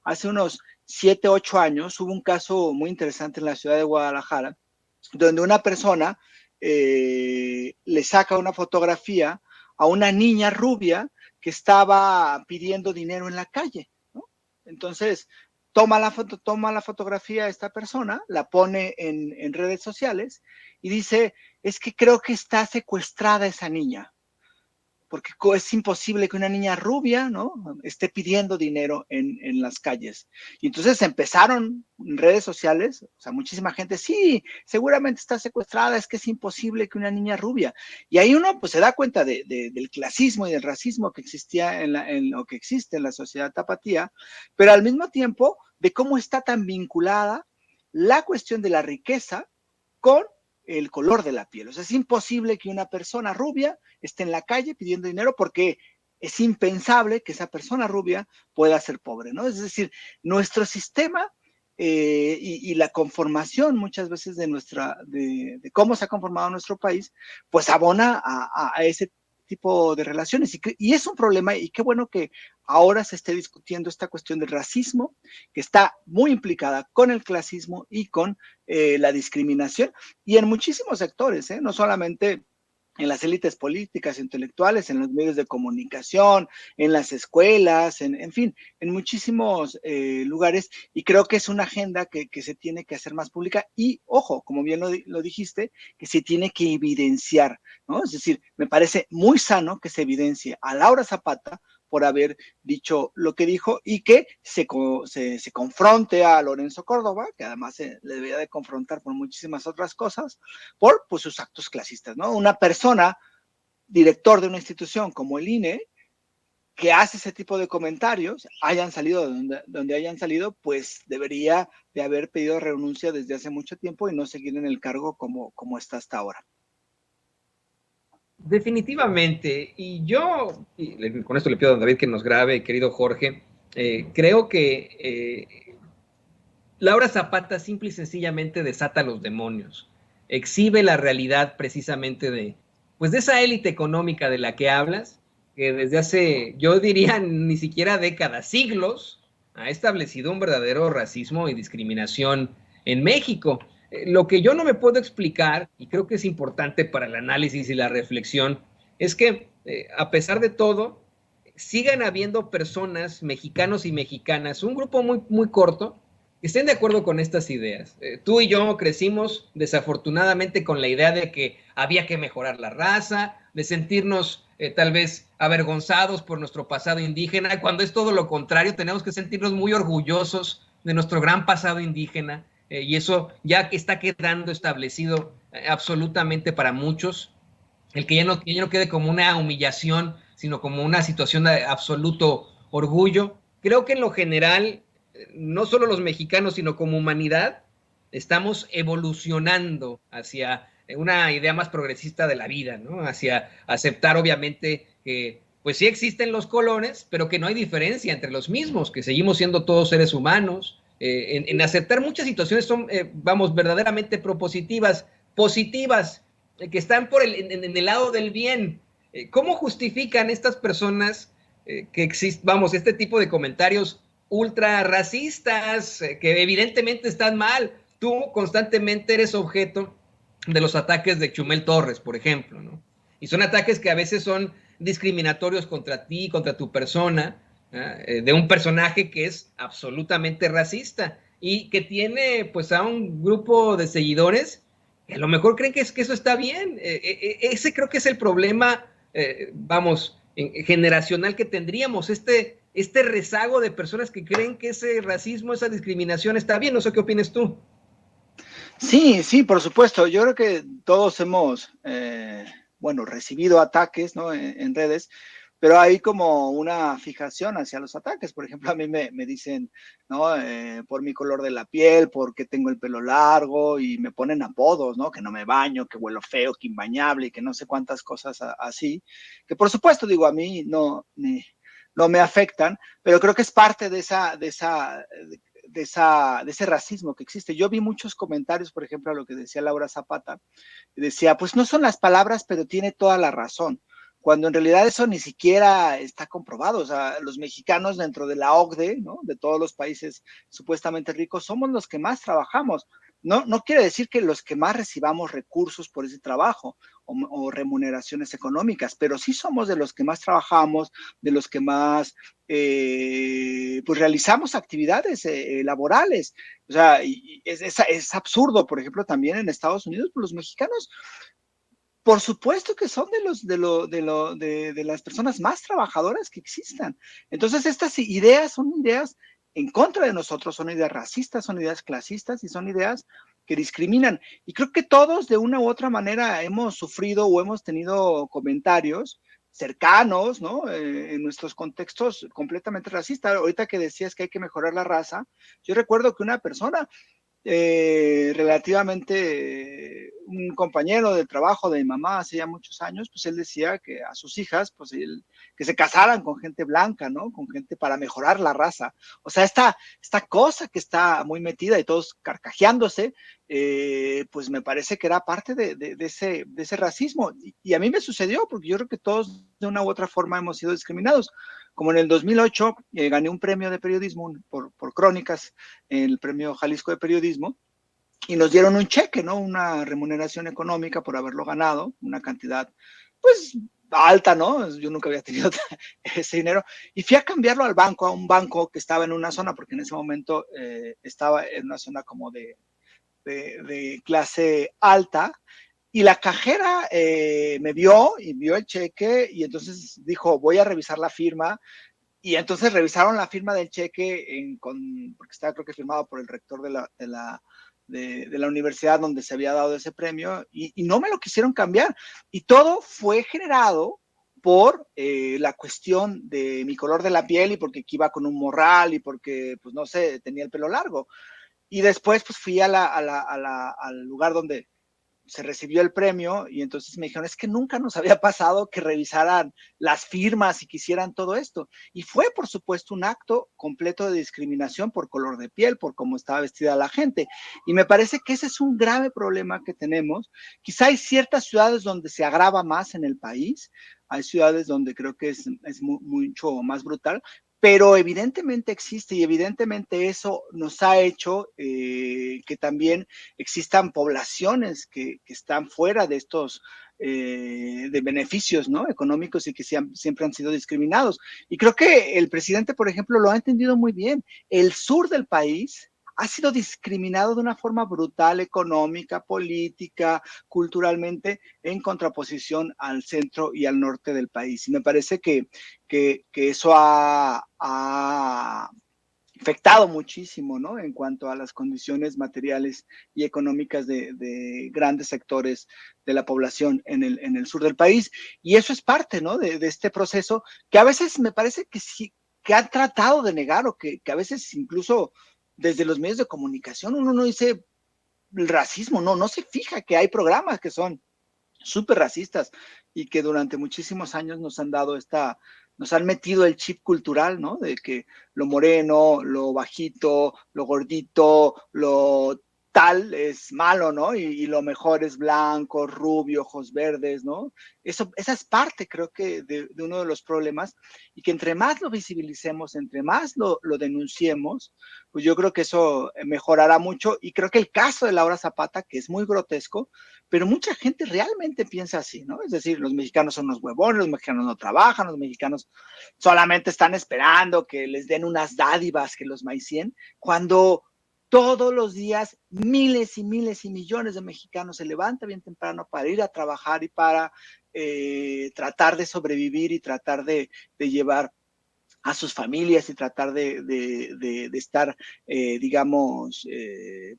hace unos 7, 8 años, hubo un caso muy interesante en la ciudad de Guadalajara, donde una persona le saca una fotografía a una niña rubia que estaba pidiendo dinero en la calle, ¿no? Entonces, toma la fotografía a esta persona, la pone en redes sociales y dice, es que creo que está secuestrada esa niña, porque es imposible que una niña rubia, ¿no?, esté pidiendo dinero en las calles. Y entonces empezaron en redes sociales, o sea, muchísima gente, sí, seguramente está secuestrada, es que es imposible que una niña rubia. Y ahí uno pues se da cuenta del clasismo y del racismo que existía o que existe en la sociedad tapatía, pero al mismo tiempo de cómo está tan vinculada la cuestión de la riqueza con el color de la piel. O sea, es imposible que una persona rubia esté en la calle pidiendo dinero porque es impensable que esa persona rubia pueda ser pobre, ¿no? Es decir, nuestro sistema y la conformación muchas veces de cómo se ha conformado nuestro país, pues abona a ese tipo de relaciones. Y es un problema, y qué bueno que ahora se esté discutiendo esta cuestión del racismo, que está muy implicada con el clasismo y con la discriminación, y en muchísimos sectores, no solamente en las élites políticas, intelectuales, en los medios de comunicación, en las escuelas, en fin, en muchísimos lugares, y creo que es una agenda que se tiene que hacer más pública, y ojo, como bien lo dijiste, que se tiene que evidenciar, ¿no? Es decir, me parece muy sano que se evidencie a Laura Zapata por haber dicho lo que dijo y que se confronte a Lorenzo Córdoba, que además le debería de confrontar por muchísimas otras cosas, por pues, sus actos clasistas, ¿no? Una persona, director de una institución como el INE, que hace ese tipo de comentarios, hayan salido donde hayan salido, pues debería de haber pedido renuncia desde hace mucho tiempo y no seguir en el cargo como está hasta ahora. Definitivamente, y con esto le pido a don David que nos grabe, querido Jorge, creo que Laura Zapata simple y sencillamente desata los demonios, exhibe la realidad precisamente de esa élite económica de la que hablas, que desde hace, yo diría, ni siquiera décadas, siglos, ha establecido un verdadero racismo y discriminación en México. Lo que yo no me puedo explicar, y creo que es importante para el análisis y la reflexión, es que a pesar de todo, sigan habiendo personas, mexicanos y mexicanas, un grupo muy, muy corto, que estén de acuerdo con estas ideas. Tú y yo crecimos desafortunadamente con la idea de que había que mejorar la raza, de sentirnos tal vez avergonzados por nuestro pasado indígena, cuando es todo lo contrario, tenemos que sentirnos muy orgullosos de nuestro gran pasado indígena, y eso ya está quedando establecido absolutamente para muchos, el que ya no quede como una humillación, sino como una situación de absoluto orgullo. Creo que en lo general, no solo los mexicanos, sino como humanidad, estamos evolucionando hacia una idea más progresista de la vida, ¿no? Hacia aceptar, obviamente, que pues sí existen los colones, pero que no hay diferencia entre los mismos, que seguimos siendo todos seres humanos, en aceptar muchas situaciones son, vamos, verdaderamente propositivas, positivas, que están en el lado del bien. ¿Cómo justifican estas personas que existen, vamos, este tipo de comentarios ultra racistas, que evidentemente están mal? Tú constantemente eres objeto de los ataques de Chumel Torres, por ejemplo, ¿no? Y son ataques que a veces son discriminatorios contra ti, contra tu persona, de un personaje que es absolutamente racista y que tiene pues a un grupo de seguidores que a lo mejor creen que eso está bien. Ese creo que es el problema, vamos, generacional que tendríamos, este rezago de personas que creen que ese racismo, esa discriminación está bien. No sé qué opinas tú. Sí, sí, por supuesto. Yo creo que todos hemos, bueno, recibido ataques, ¿no? En redes, pero hay como una fijación hacia los ataques. Por ejemplo, a mí me dicen, ¿no? Por mi color de la piel, porque tengo el pelo largo, y me ponen apodos, ¿no? Que no me baño, que huelo feo, que imbañable, y que no sé cuántas cosas así, que por supuesto, digo, a mí no me afectan, pero creo que es parte de ese racismo que existe. Yo vi muchos comentarios, por ejemplo, a lo que decía Laura Zapata, y decía, pues no son las palabras, pero tiene toda la razón, cuando en realidad eso ni siquiera está comprobado. O sea, los mexicanos dentro de la OCDE, ¿no? De todos los países supuestamente ricos, somos los que más trabajamos. No quiere decir que los que más recibamos recursos por ese trabajo o remuneraciones económicas, pero sí somos de los que más trabajamos, de los que más pues realizamos actividades laborales. O sea, es absurdo. Por ejemplo, también en Estados Unidos, pues los mexicanos, por supuesto que son de las personas más trabajadoras que existan. Entonces, estas ideas son ideas en contra de nosotros, son ideas racistas, son ideas clasistas y son ideas que discriminan. Y creo que todos de una u otra manera hemos sufrido o hemos tenido comentarios cercanos, ¿no? En nuestros contextos completamente racistas. Ahorita que decías que hay que mejorar la raza, yo recuerdo que una persona relativamente, un compañero de trabajo de mi mamá hace ya muchos años, pues él decía que a sus hijas, pues que se casaran con gente blanca, ¿no? Con gente para mejorar la raza. O sea, esta cosa que está muy metida y todos carcajeándose, pues me parece que era parte de ese racismo. Y a mí me sucedió, porque yo creo que todos de una u otra forma hemos sido discriminados. Como en el 2008 gané un premio de periodismo por Crónicas, el premio Jalisco de Periodismo, y nos dieron un cheque, ¿no? Una remuneración económica por haberlo ganado, una cantidad, pues, alta, ¿no? Yo nunca había tenido ese dinero, y fui a cambiarlo al banco, a un banco que estaba en una zona, porque en ese momento estaba en una zona como de clase alta, y la cajera me vio y vio el cheque, y entonces dijo, voy a revisar la firma. Y entonces revisaron la firma del cheque, porque estaba, creo que, firmado por el rector de la universidad donde se había dado ese premio, y no me lo quisieron cambiar. Y todo fue generado por la cuestión de mi color de la piel, y porque iba con un morral, y porque, pues no sé, tenía el pelo largo. Y después, pues fui al lugar donde se recibió el premio, y entonces me dijeron, es que nunca nos había pasado que revisaran las firmas y quisieran todo esto. Y fue, por supuesto, un acto completo de discriminación por color de piel, por cómo estaba vestida la gente. Y me parece que ese es un grave problema que tenemos. Quizá hay ciertas ciudades donde se agrava más en el país. hay ciudades donde creo que es mucho más brutal, pero evidentemente existe y evidentemente eso nos ha hecho que también existan poblaciones que están fuera de estos de beneficios, ¿no?, económicos y que siempre han sido discriminados. Y creo que el presidente, por ejemplo, lo ha entendido muy bien. El sur del país ha sido discriminado de una forma brutal, económica, política, culturalmente, en contraposición al centro y al norte del país. Y me parece que eso ha afectado muchísimo, ¿no?, en cuanto a las condiciones materiales y económicas de grandes sectores de la población en el sur del país. Y eso es parte, ¿no?, de este proceso que a veces me parece que sí, que han tratado de negar, o que a veces incluso desde los medios de comunicación uno no dice el racismo, no se fija que hay programas que son súper racistas y que durante muchísimos años nos han metido el chip cultural, ¿no?, de que lo moreno, lo bajito, lo gordito, lo tal es malo, ¿no? Y lo mejor es blanco, rubio, ojos verdes, ¿no? Esa es parte, creo que, de uno de los problemas, y que entre más lo visibilicemos, entre más lo denunciemos, pues yo creo que eso mejorará mucho. Y creo que el caso de Laura Zapata, que es muy grotesco, pero mucha gente realmente piensa así, ¿no? Es decir, los mexicanos son unos huevones, los mexicanos no trabajan, los mexicanos solamente están esperando que les den unas dádivas que los maicien, cuando todos los días miles y miles y millones de mexicanos se levantan bien temprano para ir a trabajar y para tratar de sobrevivir y tratar de llevar a sus familias y tratar de estar, digamos,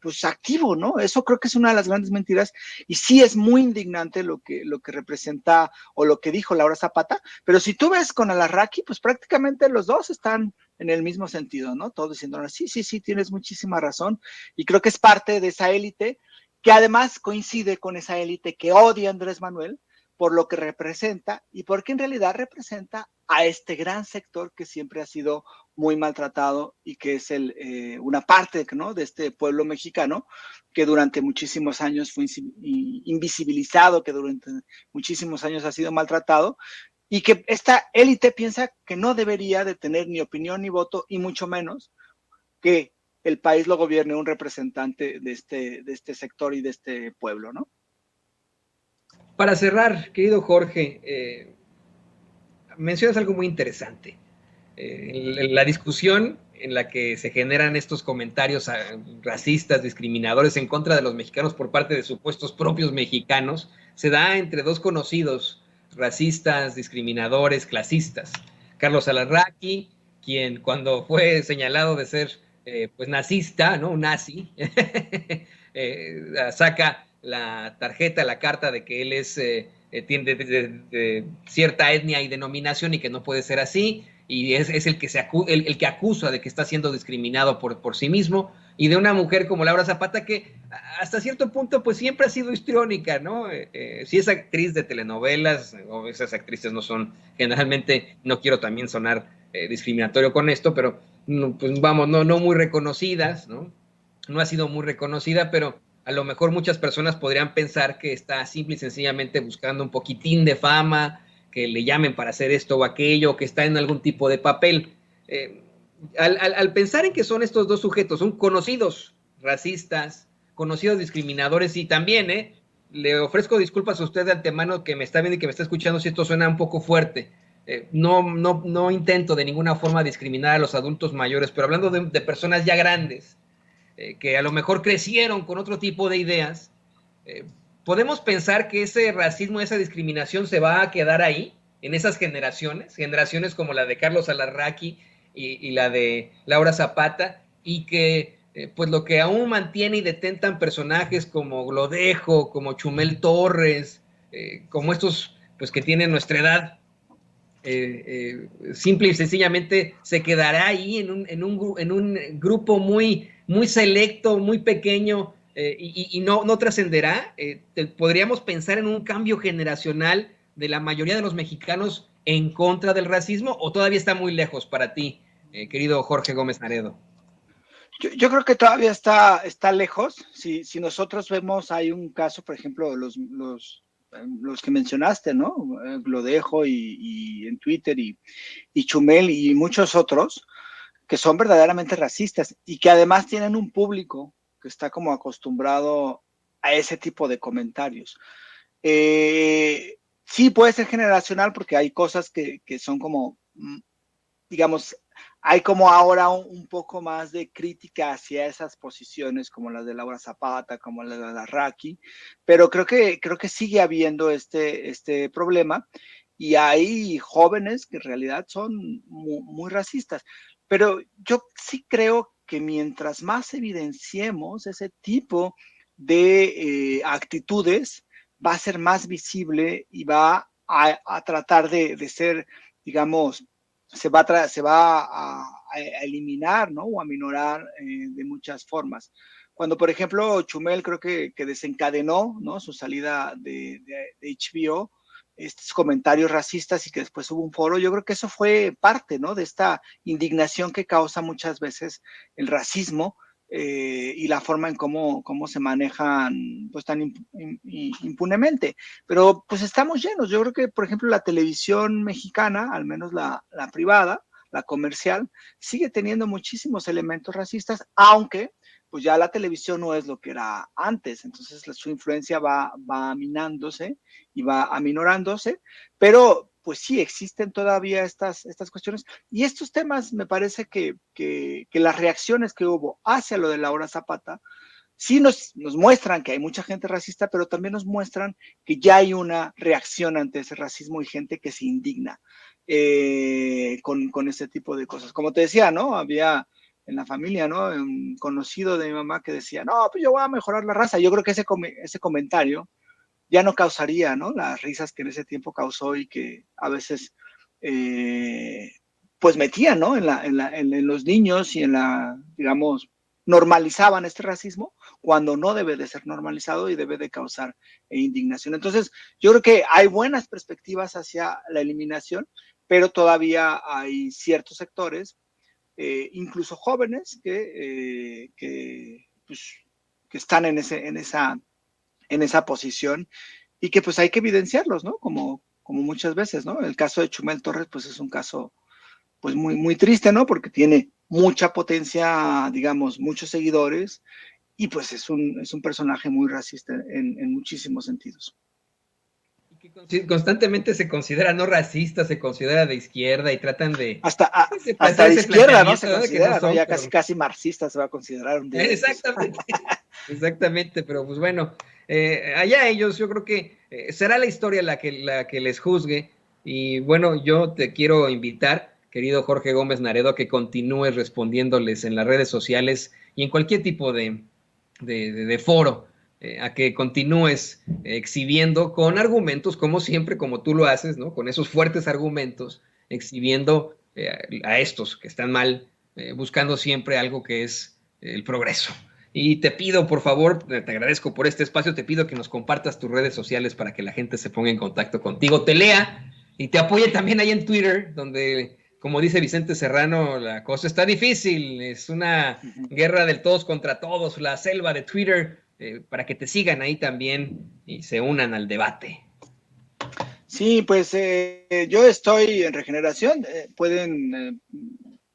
pues activo, ¿no? Eso creo que es una de las grandes mentiras, y sí es muy indignante lo que representa o lo que dijo Laura Zapata, pero si tú ves con Alarraqui, pues prácticamente los dos están en el mismo sentido, ¿no? Todos diciendo, sí, tienes muchísima razón, y creo que es parte de esa élite, que además coincide con esa élite que odia a Andrés Manuel por lo que representa y porque en realidad representa a este gran sector que siempre ha sido muy maltratado y que es una parte, ¿no?, de este pueblo mexicano que durante muchísimos años fue invisibilizado, que durante muchísimos años ha sido maltratado, y que esta élite piensa que no debería de tener ni opinión ni voto, y mucho menos que el país lo gobierne un representante de este sector y de este pueblo, ¿no? Para cerrar, querido Jorge, mencionas algo muy interesante. La discusión en la que se generan estos comentarios racistas, discriminadores en contra de los mexicanos por parte de supuestos propios mexicanos, se da entre dos conocidos racistas, discriminadores, clasistas. Carlos Alarraqui, quien cuando fue señalado de ser pues nazista, ¿no?, un nazi, saca la tarjeta, la carta de que él es tiene de cierta etnia y denominación y que no puede ser así, y es el que el que acusa de que está siendo discriminado por sí mismo, y de una mujer como Laura Zapata, que hasta cierto punto pues siempre ha sido histriónica, ¿no? Si es actriz de telenovelas, o esas actrices no son, generalmente, no quiero también sonar discriminatorio con esto, pero pues vamos, no muy reconocidas, ¿no? No ha sido muy reconocida, pero a lo mejor muchas personas podrían pensar que está simple y sencillamente buscando un poquitín de fama, que le llamen para hacer esto o aquello, que está en algún tipo de papel. Al pensar en que son estos dos sujetos, son conocidos racistas, conocidos discriminadores, y también, le ofrezco disculpas a usted de antemano que me está viendo y que me está escuchando si esto suena un poco fuerte. No intento de ninguna forma discriminar a los adultos mayores, pero hablando de personas ya grandes, que a lo mejor crecieron con otro tipo de ideas, podemos pensar que ese racismo, esa discriminación se va a quedar ahí, en esas generaciones como la de Carlos Alarraqui y la de Laura Zapata, y que pues lo que aún mantiene y detentan personajes como Glodejo, como Chumel Torres, como estos pues que tienen nuestra edad, simple y sencillamente se quedará ahí en un grupo muy selecto, muy pequeño, y no trascenderá. Podríamos pensar en un cambio generacional de la mayoría de los mexicanos en contra del racismo, o todavía está muy lejos para ti, querido Jorge Gómez Naredo. Yo creo que todavía está lejos. Si nosotros vemos, hay un caso, por ejemplo, los los que mencionaste, ¿no? Glodejo y en Twitter y Chumel y muchos otros que son verdaderamente racistas y que además tienen un público que está como acostumbrado a ese tipo de comentarios. Sí puede ser generacional porque hay cosas que son como, digamos, hay como ahora un poco más de crítica hacia esas posiciones como las de Laura Zapata, como las de Larraqui, pero creo que sigue habiendo este problema y hay jóvenes que en realidad son muy racistas. Pero yo sí creo que mientras más evidenciemos ese tipo de actitudes, va a ser más visible y va a tratar de ser, digamos, se va a eliminar, ¿no? O a minorar de muchas formas. Cuando, por ejemplo, Chumel creo que desencadenó, ¿no? Su salida de HBO, estos comentarios racistas y que después hubo un foro, yo creo que eso fue parte, ¿no? De esta indignación que causa muchas veces el racismo y la forma en cómo se manejan pues tan impunemente. Pero pues estamos llenos. Yo creo que, por ejemplo, la televisión mexicana, al menos la privada, la comercial, sigue teniendo muchísimos elementos racistas, aunque pues ya la televisión no es lo que era antes, entonces su influencia va aminándose y va aminorándose, pero pues sí, existen todavía estas cuestiones, y estos temas me parece que las reacciones que hubo hacia lo de Laura Zapata, sí nos muestran que hay mucha gente racista, pero también nos muestran que ya hay una reacción ante ese racismo y gente que se indigna con este tipo de cosas. Como te decía, ¿no? Había en la familia, ¿no? Un conocido de mi mamá que decía, no, pues yo voy a mejorar la raza. Yo creo que ese comentario ya no causaría, ¿no? Las risas que en ese tiempo causó y que a veces, pues metían, ¿no? En los niños y digamos, normalizaban este racismo cuando no debe de ser normalizado y debe de causar indignación. Entonces, yo creo que hay buenas perspectivas hacia la eliminación, pero todavía hay ciertos sectores, incluso jóvenes que están en esa posición y que pues hay que evidenciarlos, ¿no? Como muchas veces, ¿no? El caso de Chumel Torres pues es un caso pues muy, muy triste, ¿no? Porque tiene mucha potencia, digamos, muchos seguidores y pues es un personaje muy racista en muchísimos sentidos. Constantemente se considera no racista, se considera de izquierda y tratan de... Hasta de izquierda, ¿no? Se considera, ¿no? Ya casi marxista se va a considerar un día. Exactamente, exactamente, pero pues bueno, allá ellos, yo creo que será la historia la que les juzgue y bueno, yo te quiero invitar, querido Jorge Gómez Naredo, a que continúes respondiéndoles en las redes sociales y en cualquier tipo de foro, a que continúes exhibiendo con argumentos, como siempre, como tú lo haces, ¿no? Con esos fuertes argumentos, exhibiendo a estos que están mal, buscando siempre algo que es el progreso. Y te pido, por favor, te agradezco por este espacio, te pido que nos compartas tus redes sociales para que la gente se ponga en contacto contigo, te lea y te apoye también ahí en Twitter, donde, como dice Vicente Serrano, la cosa está difícil, es una guerra del todos contra todos, la selva de Twitter, para que te sigan ahí también y se unan al debate. Sí, pues yo estoy en Regeneración,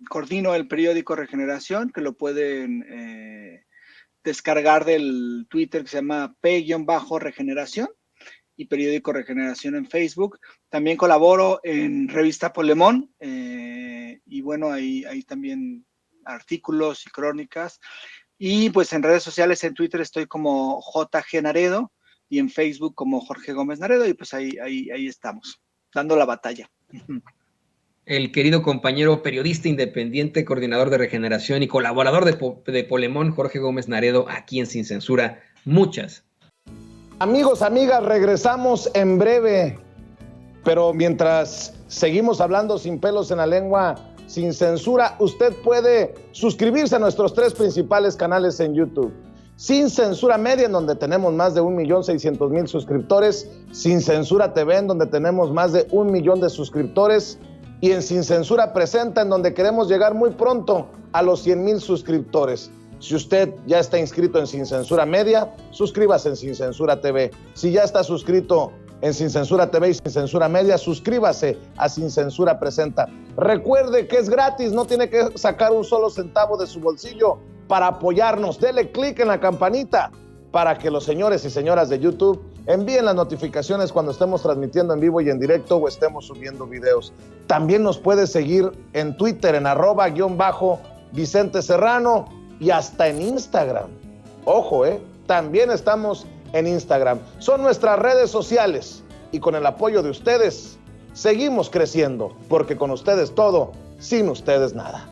coordino el periódico Regeneración, que lo pueden descargar del Twitter que se llama P-Regeneración y periódico Regeneración en Facebook. También colaboro en revista Polemón y bueno, ahí también artículos y crónicas. Y pues en redes sociales, en Twitter estoy como JG Naredo y en Facebook como Jorge Gómez Naredo y pues ahí estamos, dando la batalla. El querido compañero periodista independiente, coordinador de Regeneración y colaborador de Polemón, Jorge Gómez Naredo, aquí en Sin Censura. Muchas. Amigos, amigas, regresamos en breve, pero mientras seguimos hablando sin pelos en la lengua, sin censura, usted puede suscribirse a nuestros 3 principales canales en YouTube. Sin Censura Media, en donde tenemos más de 1,600,000 suscriptores. Sin Censura TV, en donde tenemos más de 1 millón de suscriptores. Y en Sin Censura Presenta, en donde queremos llegar muy pronto a los 100,000 suscriptores. Si usted ya está inscrito en Sin Censura Media, suscríbase en Sin Censura TV. Si ya está suscrito en Sin Censura TV y Sin Censura Media. Suscríbase a Sin Censura Presenta. Recuerde que es gratis, no tiene que sacar un solo centavo de su bolsillo para apoyarnos. Dele clic en la campanita para que los señores y señoras de YouTube envíen las notificaciones cuando estemos transmitiendo en vivo y en directo o estemos subiendo videos. También nos puede seguir en Twitter en @Vicente Serrano y hasta en Instagram. Ojo, también estamos en Instagram. Son nuestras redes sociales y con el apoyo de ustedes seguimos creciendo, porque con ustedes todo, sin ustedes nada.